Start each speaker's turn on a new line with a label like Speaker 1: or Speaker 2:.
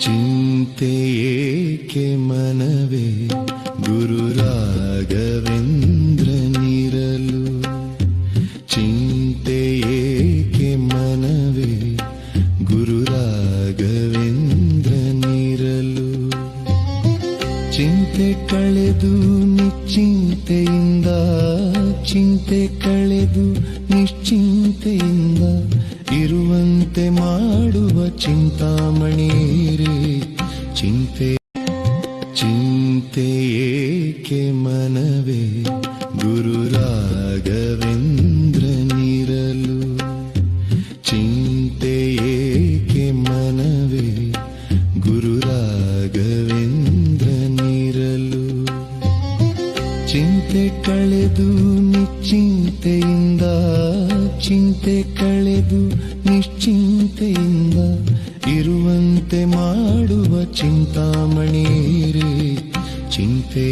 Speaker 1: ಚಿಂತೆ ಏಕೆ ಮನವೇ ಗುರು ರಾಘವೇಂದ್ರನಿರಲು. ಚಿಂತೆ ಏಕೆ ಮನವೇ ಗುರು ರಾಘವೇಂದ್ರನಿರಲು. ಚಿಂತೆ ಕಳೆದು ನಿಶ್ಚಿಂತೆಯಿಂದ, ಚಿಂತೆ ಕಳೆದು ನಿಶ್ಚಿಂತೆಯಿಂದ ಇರುವಂತೆ ಮಾಡುವ ಚಿಂತಾಮಣಿರೇ. ಚಿಂತೆ ಏಕೆ ಮನವೇ ಗುರು ರಾಘವೇಂದ್ರನಿರಲು. ಚಿಂತೆ ಏಕೆ ಮನವೇ ಗುರು ರಾಘವೇಂದ್ರನಿರಲು. ಚಿಂತೆ ಕಳೆದು ನಿಶ್ಚಿಂತೆಯಿಂದ, ಚಿಂತೆ ಕಳೆದು ನಿಶ್ಚಿಂತೆಯಿಂದ ಇರುವಂತೆ ಮಾಡುವ ಚಿಂತಾಮಣಿರೇ. ಚಿಂತೆ